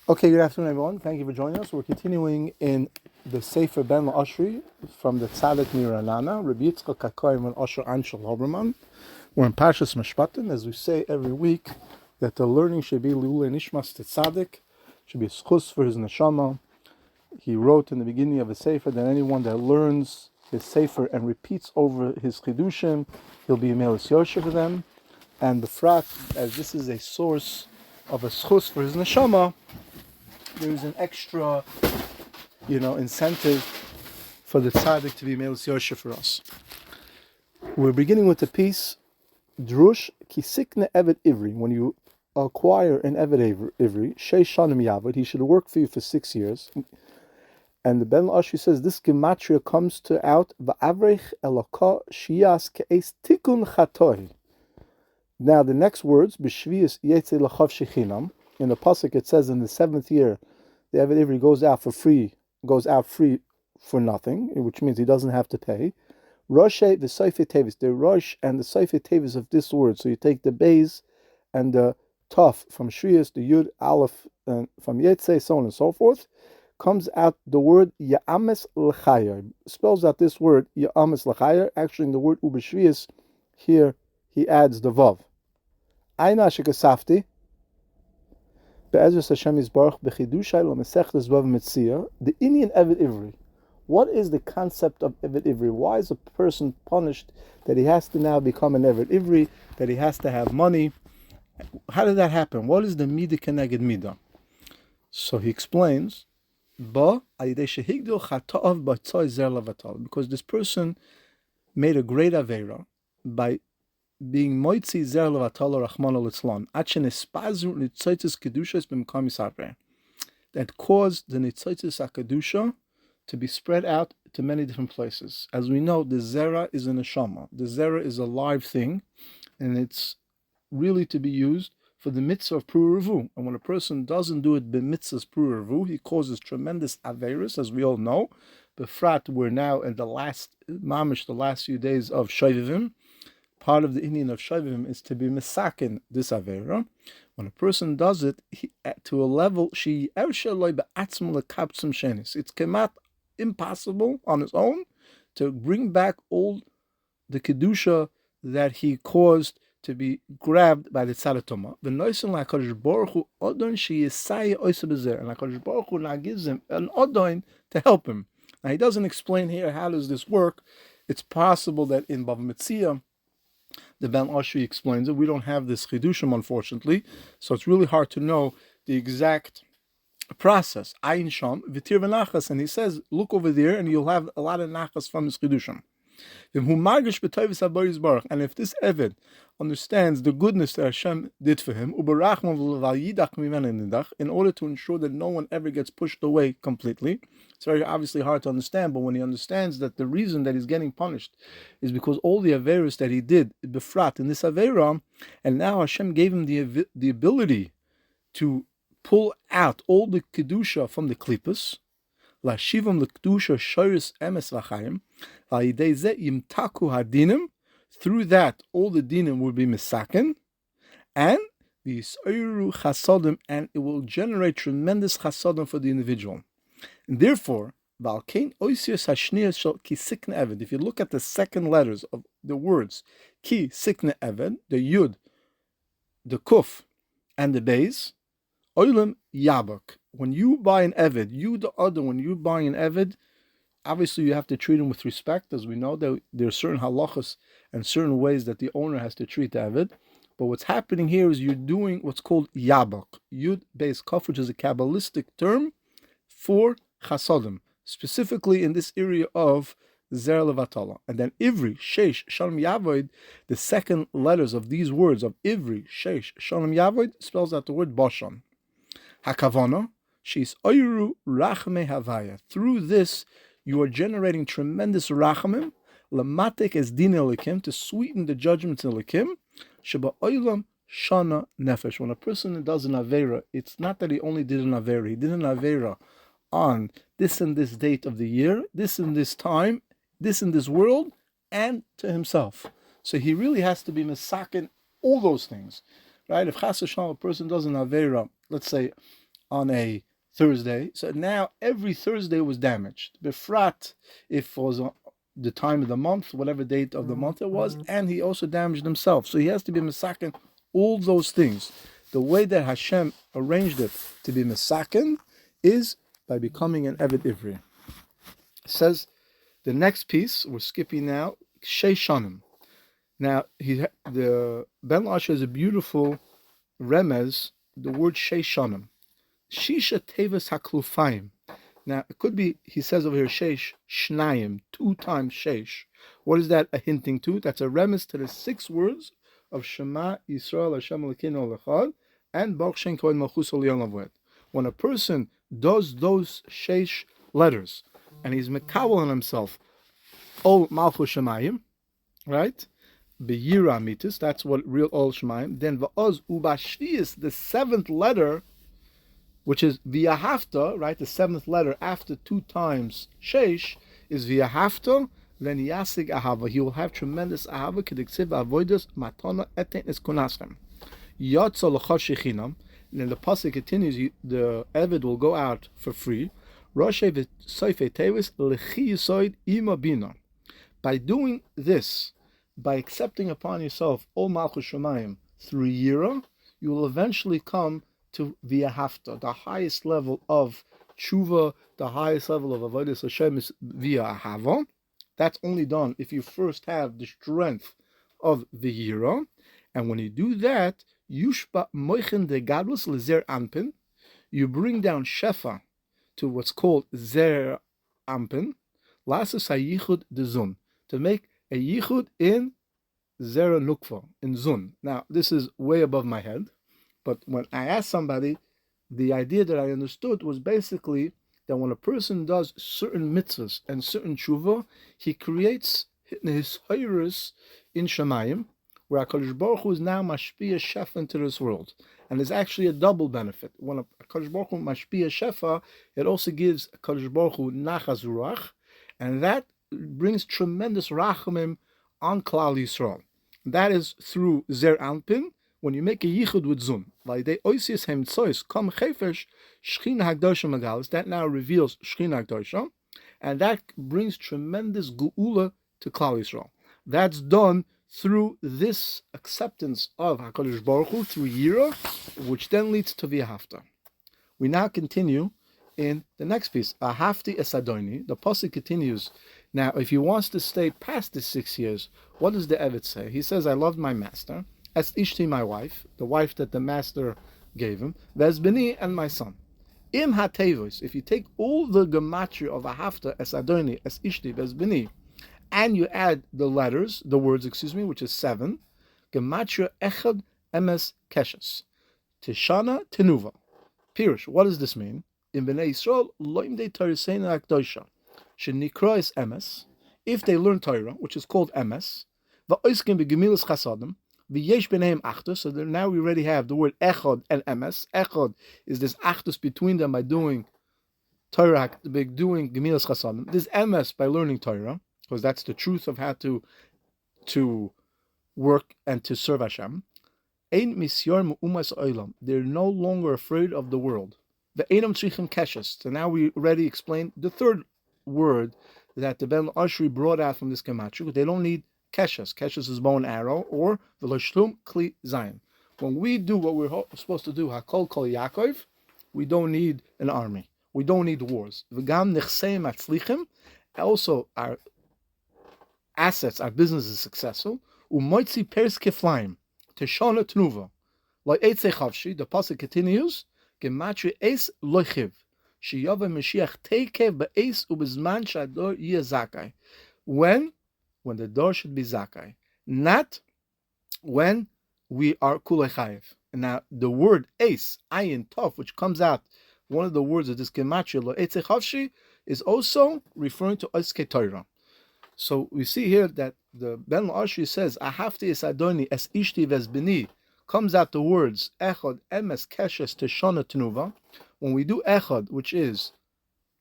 Okay, good afternoon, everyone. Thank you for joining us. We're continuing in the Sefer Ben La'ashri from the Tzaddik Miranana, Rabbi Yitzchak HaKohen and Asher Anshel Hoberman. We're in Parshat Mishpatim, as we say every week, that the learning should be Li'ulei Nishmas Tzaddik, should be a schus for his neshama. He wrote in the beginning of his Sefer that anyone that learns his Sefer and repeats over his Chidushim, he'll be a Melis Yosher for them. And the Frat, as this is a source of a schus for his neshama, there's an extra, incentive for the tzaddik to be Melis Yosher for us. We're beginning with the piece, Drush Kisikne Evet Ivri. When you acquire an Evet Ivri, Sheish Shanim Yavad, he should work for you for 6 years. And the Ben La'ashri says this gematria comes out Va'avrech Elokah Shias Ke'es Tikun Chatoi. Now the next words, B'Shvius Yetze L'chav Shechinam. In the pasuk it says in the 7th year, the Evet Ivri goes out free for nothing, which means he doesn't have to pay. Rosh the Seifet Tevis, the Rosh and the Seifet Tevis of this word. So you take the Beis and the Taf from Shrius, the Yud, Aleph, and from Yetzeh, so on and so forth, comes out the word Ya'ames L'chayer. Spells out this word Ya'ames L'chayer. Actually, in the word Ubeshrius, here he adds the Vav. Aina Shekasafti. The Indian Evet Ivri. What is the concept of Evet Ivri? Why is a person punished that he has to now become an Evet Ivri, that he has to have money? How did that happen? What is the Midah Keneged Midah? So he explains, because this person made a great Aveira by being moitzi zer levatala rachmana litzlan achen espazur nitzoitis kedushas b'mkam yisareh, that caused the nitzoitis akadusha to be spread out to many different places. As we know, the zera is a neshama. The zera is a live thing, and it's really to be used for the mitzvah of pruruvu. And when a person doesn't do it b'mitzvahs pruruvu, he causes tremendous averis, as we all know. Befrat, we're now in the last few days of Shovavim. Part of the Indian of Shovavim is to be misakin this avera. When a person does it to a level, it's kemat impossible on his own to bring back all the kedusha that he caused to be grabbed by the tzadatoma. The noisin la'Hakadosh Baruch Hu odon sheyisai oisa bezer, and Hakadosh Baruch Hu now gives him an odon to help him. Now he doesn't explain here how does this work. It's possible that in Bava Metzia, the Ben La'ashri explains it. We don't have this chidushim, unfortunately, so it's really hard to know the exact process. Ayin sham v'tir v'nachas, and he says, look over there, and you'll have a lot of nachas from his chidushim. And if this Eved understands the goodness that Hashem did for him, in order to ensure that no one ever gets pushed away completely, it's very obviously hard to understand, but when he understands that the reason that he's getting punished is because all the Averas that he did, Befrat, in this Avera, and now Hashem gave him the ability to pull out all the Kedusha from the Klippas, Lashivam l'kedusha shoris emes v'chayim, v'ayidei zeh yimtaku hadinim. Through that, all the dinim will be misaken, and the yisoiru chasodim, and it will generate tremendous chasodim for the individual. And therefore, v'alkein oisius hashniyas shel ki sikne eved. If you look at the second letters of the words ki sikne eved, the yud, the kuf, and the beis, oilim yabak. When you buy an Eved, when you buy an Eved, obviously you have to treat him with respect. As we know, there are certain halachas and certain ways that the owner has to treat the Eved. But what's happening here is you're doing what's called Yabak, Yud Beis Kaf, which is a Kabbalistic term for Chasadim, specifically in this area of Zer Levatala. And then Ivri, Sheish, Shalom Yavoid, the second letters of these words of Ivri, Sheish, Shalom Yavoid, spells out the word Bashan. Hakavana, she's oyru rachme havaya. Through this, you are generating tremendous rachamim, lamatek es din elikim, to sweeten the judgments elikim, sheba oylam shana nefesh. When a person does an avera, it's not that he only did an avera. He did an avera on this and this date of the year, this and this time, this and this world, and to himself. So he really has to be misaken all those things, right? If chas v'shalom a person does an avera, let's say on a Thursday. So now every Thursday was damaged. Befrat, if it was the time of the month, whatever date of the month it was, and he also damaged himself. So he has to be misaken all those things. The way that Hashem arranged it to be misaken is by becoming an Eved Ivri. It says the next piece, we're skipping now, Sheishanim. Now, the Ben Lasha is a beautiful remez, the word Sheishanim. Shisha Tevis HaKlufayim. Now, it could be, he says over here, Sheish, Shnayim, 2 times Sheish. What is that hinting to? That's a remez to the 6 words of Shema Yisrael Hashem Elokeinu Echad and Baruch Shem Kohen Malchus Olam Aved. When a person does those Sheish letters, and he's mekawel on himself, Ol Malchus Shemayim, right? Beyira Mitis, that's what real Ol Shemayim. Then Va'oz Ubashvius, the 7th letter, which is V'yahavta, right? The 7th letter after 2 times Sheish is V'yahavta, then Yasig Ahava. He will have tremendous Ahava, Kediksiv Avoidus, Matana Eten Eskunasem. Yotza L'chad Shechinam. And then the pasuk continues, the Eved will go out for free. Roshei V'soifei Tevis L'chi Yisoid Ima Bina. By doing this, by accepting upon yourself all Malchus Shemayim through Yira, you will eventually come to V'yahavta, the highest level of tshuva, the highest level of avodas Hashem is via Ahava. That's only done if you first have the strength of the Yira, and when you do that, Yushba Moichen de Gadlus Lezer Anpin, you bring down Shefa to what's called Zer Anpin, Lasus HaYichud de Zun, to make a Yichud in Zera Nukva, in Zun. Now, this is way above my head, but when I asked somebody, the idea that I understood was basically that when a person does certain mitzvahs and certain tshuva, he creates his hayris in Shemayim, where HaKadosh Baruch Hu is now mashpia shefa into this world. And there's actually a double benefit. When HaKadosh Baruch Hu mashpia shefa, it also gives HaKadosh Baruch Hu nachas ruach, and that brings tremendous rachamim on Klal Yisrael. That is through Zer Anpin, when you make a yichud with Zun. That now reveals Shechina Hagdosha, and that brings tremendous geula to Klal Yisrael. That's done through this acceptance of HaKadosh Baruch Hu through Yira, which then leads to V'yahavta. We now continue in the next piece, Ahavti es Adoni. The pasuk continues. Now, if he wants to stay past the 6 years, what does the Eved say? He says, I loved my master, as Ishti, my wife, the wife that the master gave him, Vezbini, and my son. Im hatevos, if you take all the gematria of Ahavta es Adoni, as Ishti, Vezbini, and you add the letters, the words, which is 7, gematria echad emes keshes, tishana tenuva. Pirush, what does this mean? In Bnei Yisrael, loimdei tariseina akdosha. Shenikra is emes, if they learn Torah, which is called emes, va'oiskim begemilas chasadim, v'yesh b'neim achdus. So now we already have the word echad and emes. Echad is this achdus between them by doing Torah, by doing gemilas chasadim. This emes by learning Torah, because that's the truth of how to work and to serve Hashem. Ein misyor mu'umas oilam. They're no longer afraid of the world. The einam tzrichim keshes. So now we already explained the third word that the Ben Ashri brought out from this gematria. They don't need keshes. Keshes is bow and arrow, or v'loshtum kli zayin. When we do what we're supposed to do, hakol kol Yaakov, we don't need an army. We don't need wars. V'gam nechseim atzlichim. Also, our assets, our business is successful. Umoitzi pers keflaim. Teshana tnuva. Like eitzei chavshi, the pasuk continues, gematria es loichiv. Sheyava Mashiach teikev ba'es ubezman shador yeh zakai. When the door should be zakai, not when we are kulei chayev. And now the word ace, ayin tov, which comes out, one of the words of this gematria lo eitzei chavshi, is also referring to oskei Torah. So we see here that the Ben Ashri says, Ahavti es Adoni es ishti vezbini, comes out the words echad emes keshes teshana tenuva. When we do echad, which is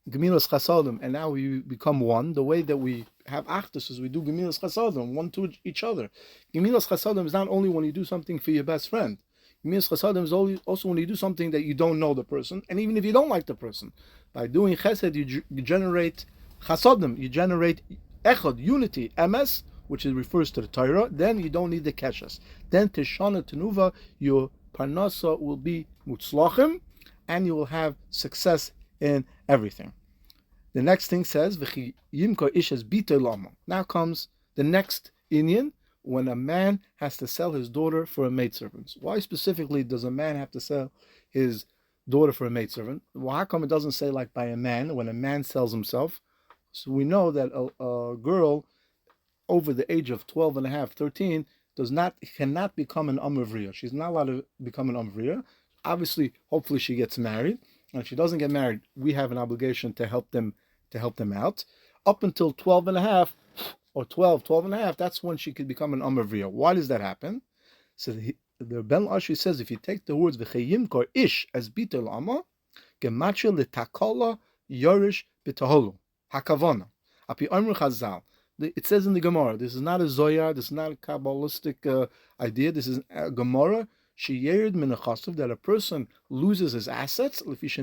gemilas chasadim, and now we become one, the way that we have achdus is we do gemilas chasadim, one to each other. Gemilas chasadim is not only when you do something for your best friend. Means chasadim is also when you do something that you don't know the person, and even if you don't like the person, by doing chesed you generate chasadim, you generate echad, unity, ms, which refers to the Torah. Then you don't need the keshes. Then tishana tenuva, your parnasa will be mutzlachim, and you will have success in everything. The next thing says, now comes the next inyan, when a man has to sell his daughter for a maidservant. Why specifically does a man have to sell his daughter for a maidservant? Well, how come it doesn't say like by a man, when a man sells himself? So we know that a girl over the age of 12 and a half, 13, cannot become an amavriya. She's not allowed to become an amavriya. Obviously, hopefully she gets married. And if she doesn't get married, we have an obligation to help them out. Up until 12 and a half, or 12 and a half, that's when she could become an amavriya. Why does that happen? So the Ben Ashri says, if you take the words v'cheyimkor ish as bitel amma, gematria l'takala yorish b'taholu hakavana. Api Amr Chazal. It says in the Gemara. This is not a Zoyar. This is not a Kabbalistic idea. This is a Gemara. Sheyered min that a person loses his assets because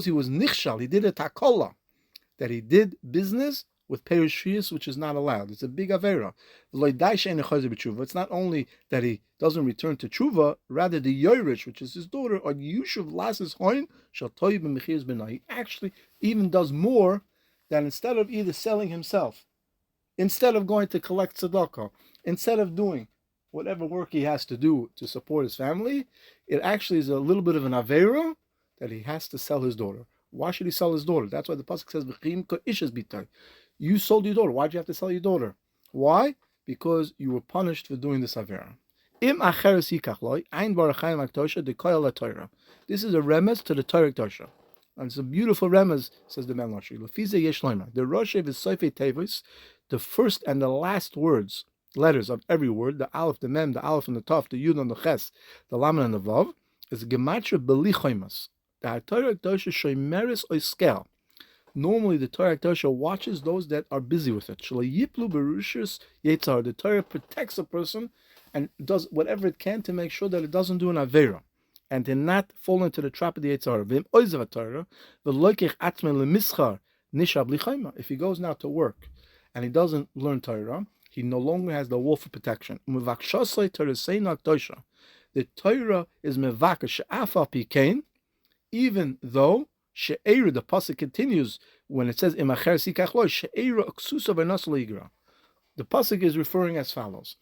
he was nichshal. He did a takola, that he did business with perishrius, which is not allowed. It's a big avera. It's not only that he doesn't return to tshuva, rather the yoirish, which is his daughter, or yushuv lasses hoin shall toy b'mechiz b'nai. He actually even does more than, instead of either selling himself, instead of going to collect tzedakah, instead of doing whatever work he has to do to support his family, it actually is a little bit of an avera that he has to sell his daughter. Why should he sell his daughter? That's why the pasuk says, you sold your daughter. Why did you have to sell your daughter? Why? Because you were punished for doing this avera. This is a remez to the Torah Tosha. And it's a beautiful remez, says the Melachri. The Roshev is Soifei Tevis, the first and the last letters of every word, the Aleph, the Mem, the Aleph and the Tov, the Yud and the Ches, the Laman and the Vav, is Gematria Beli Choimas. The Torah Tosha Shoimeris Oiskel. Normally, the Torah Tosha watches those that are busy with it. Yiplu Berushis Yetzar. The Torah protects a person and does whatever it can to make sure that it doesn't do an Avera, and to not fall into the trap of the Yetzar. If he goes now to work and he doesn't learn Torah, he no longer has the wall for protection. The Torah is mevakash she'afal pikein, even though she'eru, the pasuk continues when it says imacher sikach lo she'eru aksusa v'nas leigra. The pasuk is referring as follows: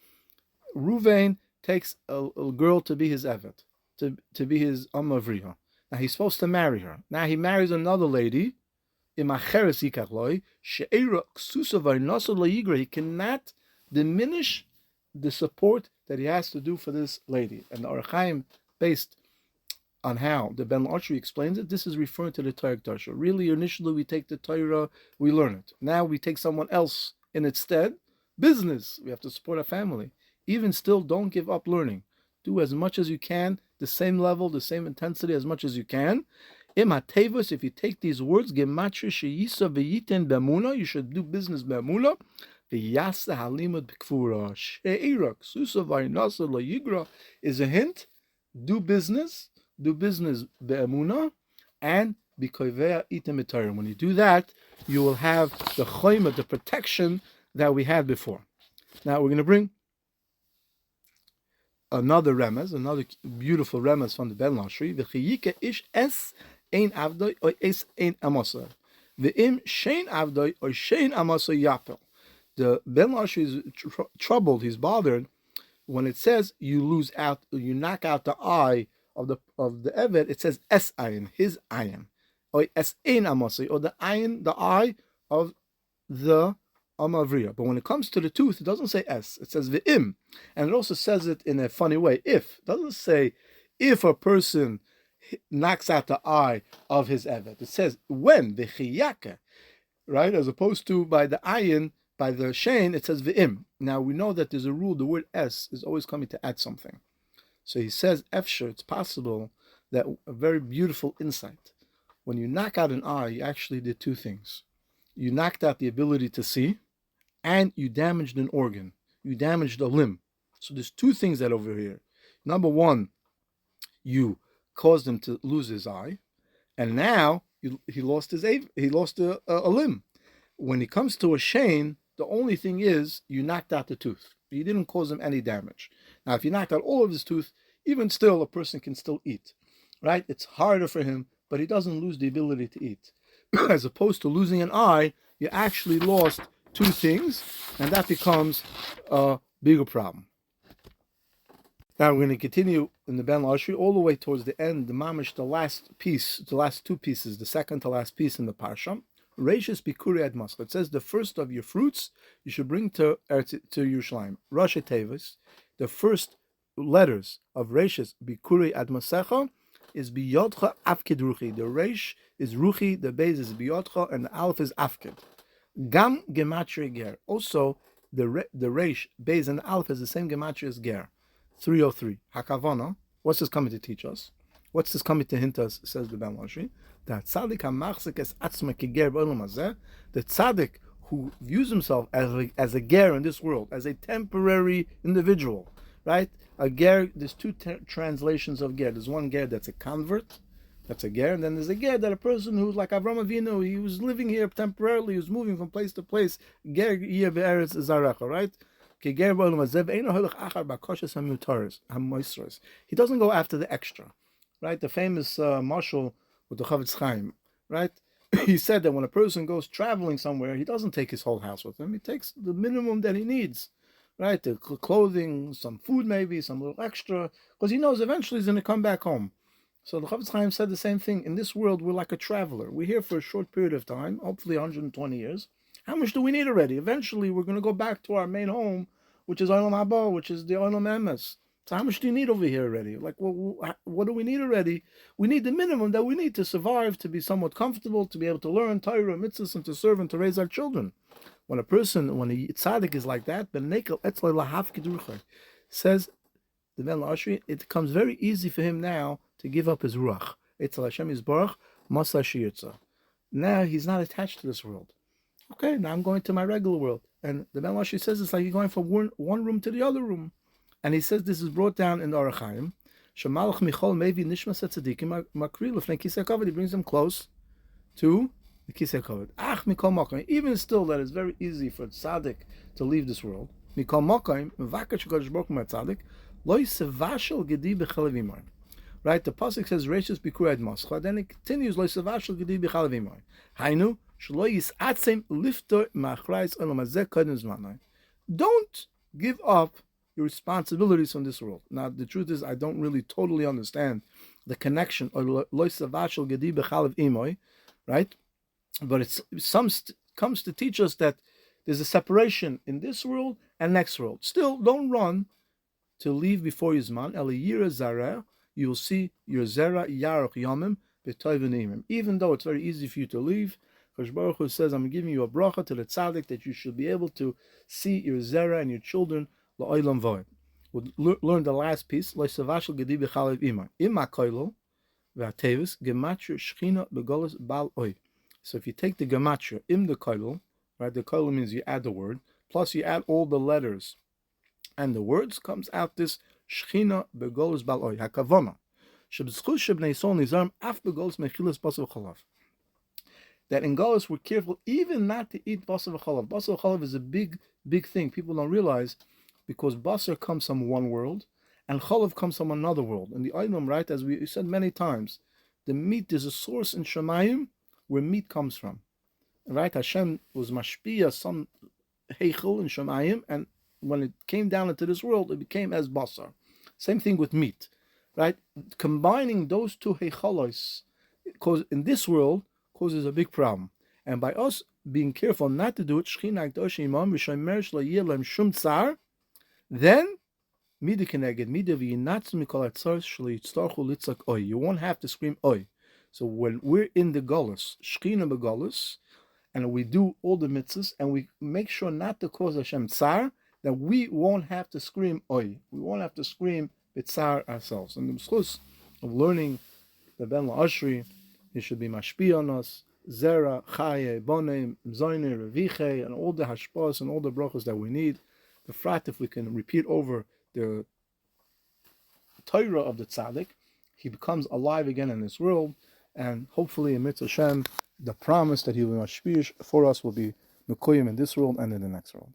Ruvain takes a girl to be his evet, to be his amavriya. Now he's supposed to marry her. Now he marries another lady. Imacher sikach lo she'eru aksusa v'nas leigra. He cannot diminish the support that he has to do for this lady. And the Orach Chaim, based on how the Ben Ashri explains it, this is referring to the Torah Kedusha. Really, initially we take the Torah, we learn it. Now we take someone else in its stead. Business, we have to support our family. Even still, don't give up learning. Do as much as you can, the same level, the same intensity as much as you can. Imatevus, if you take these words, Gematria Sheyisa V'yiten B'emuna, you should do business B'emuna. V'yasa halimud b'kfura she'ira ksusa v'aynasa layigra is a hint. Do business be'emuna, and b'koivea item etarim. When you do that, you will have the choyma, the protection that we had before. Now we're going to bring another remez, another beautiful remez from the Ben Lashri. V'chiyike ish es ein avdoi or es ein amasa. V'im shein avdoi or shein amasa yapel. The Ben Lashri is troubled, he's bothered when it says you knock out the eye of the Evet. It says es ayin, his ayin, or es ein amasi, or the eye of the amavriya. But when it comes to the tooth, it doesn't say es, it says v'im, and it also says it in a funny way. If it doesn't say if a person knocks out the eye of his Evet, it says when v'chiyake, right, as opposed to by the ayin. By the shein, it says v'im. Now we know that there's a rule, the word es is always coming to add something. So he says, efsher, it's possible that a very beautiful insight. When you knock out an eye, you actually did two things. You knocked out the ability to see, and you damaged an organ. You damaged a limb. So there's two things that over here. Number one, you caused him to lose his eye, and now he lost a limb. When he comes to a shane, the only thing is you knocked out the tooth. You didn't cause him any damage. Now, if you knocked out all of his tooth, even still, a person can still eat, right? It's harder for him, but he doesn't lose the ability to eat. As opposed to losing an eye, you actually lost two things, and that becomes a bigger problem. Now we're going to continue in the Ben Lashri all the way towards the end, the mamish, the last two pieces, the second to last piece in the Parsha. Reishis Bikuri Ad Mascha. It says the first of your fruits you should bring to Yerushalayim. Rashi Tevis, the first letters of Reishis Bikuri Ad Masecha is Biyotcha Afkid Ruchi. The Reish is Ruchi, the Beis is Biyotcha, and the Aleph is Afkid. Gam Gematria Ger. Also, the Reish, Beis, and the Aleph is the same Gematria as Ger. 303. Hakavana. What's this coming to teach us? What's this coming to hint us, says the Ben Lashri? That tzaddik hamachzik es atzma kiger b'olam hazeh, the tzaddik who views himself as a ger in this world, as a temporary individual, right? A ger, there's two translations of ger. There's one ger that's a convert, that's a ger, and then there's a ger that a person who's like Avram Avinu, he was living here temporarily, he was moving from place to place. Ger yeh be'eretz zarecha, right? He doesn't go after the extra, right? The famous marshal with the Chavetz Chaim, right? He said that when a person goes traveling somewhere, he doesn't take his whole house with him. He takes the minimum that he needs, right? The clothing, some food maybe, some little extra, because he knows eventually he's going to come back home. So the Chavetz Chaim said the same thing. In this world, we're like a traveler. We're here for a short period of time, hopefully 120 years. How much do we need already? Eventually, we're going to go back to our main home, which is Olam Haba, which is the Olam Emes. So how much do you need over here already? Like, well, what do we need already? We need the minimum that we need to survive, to be somewhat comfortable, to be able to learn Torah, mitzvahs, and to serve and to raise our children. When a tzaddik is like that, says the Ben Lashri, it becomes very easy for him now to give up his ruach. Now he's not attached to this world. Okay, now I'm going to my regular world. And the Ben Lashri says it's like you're going from one room to the other room. And he says this is brought down in the Orach Chaim. Shemalach Michol Mevi Nishmas Tzadikim Makri Lefnei Kisei Kavod. He brings them close to the Kisei Kavod. Ach Mikol Mokaim. Even still, that is very easy for tzaddik to leave this world. Mikol Mokaim Mevakash Kodesh Baruch Hu Tzaddik Lo Yisevashel Gedi B'Chalav Imay. Right, the pasuk says Reishis Bikuri Ad Mascha. Then it continues Lo Yisevashel Gedi B'Chalav Imay. Hainu. Don't give up your responsibilities from this world. Now, the truth is, I don't really totally understand the connection, right? But it comes to teach us that there's a separation in this world and next world. Still, don't run to leave before Yizman. You will see your zera yarach yamim b'toiv. Even though it's very easy for you to leave, Kodesh Baruch Hu says, I'm giving you a bracha to the tzaddik that you should be able to see your zera and your children la'olam v'oid. We'll learn the last piece. Lo'isavashel gedi b'chalev imay. Ima koilo v'atevis gematria shchina begolas bal oy. So if you take the gematria, im the koilo, right? The koilo means you add the word, plus you add all the letters and the words, comes out this shchina begolas bal oy. Hakavona. Sheb'zchus shebnei Yisrael nizarm af begolas mechilas basav chalav. That in Galus we're careful even not to eat basar v'chalav. Basar v'chalav is a big thing. People don't realize, because basar comes from one world and chalav comes from another world. And the item, right, as we said many times, the meat, there's a source in Shemayim where meat comes from. Right? Hashem was mashpia some heichel in Shemayim, and when it came down into this world, it became as basar. Same thing with meat. Right? Combining those two heichalos, because in this world, causes a big problem. And by us being careful not to do it, then you won't have to scream oi. So when we're in the galus, shchina begalus, and we do all the mitzvahs, and we make sure not to cause Hashem tsar, that we won't have to scream oi. We won't have to scream b'tzar ourselves. And the schus of learning the Ben La'ashri, he should be mashpi on us, zera, chaye, bonim, zoyne, reviche, and all the hashpas and all the brachos that we need. The frat, if we can repeat over the Torah of the tzaddik, he becomes alive again in this world, and hopefully in Mitzvah Hashem, the promise that he will mashpish for us will be Mekoyim in this world and in the next world.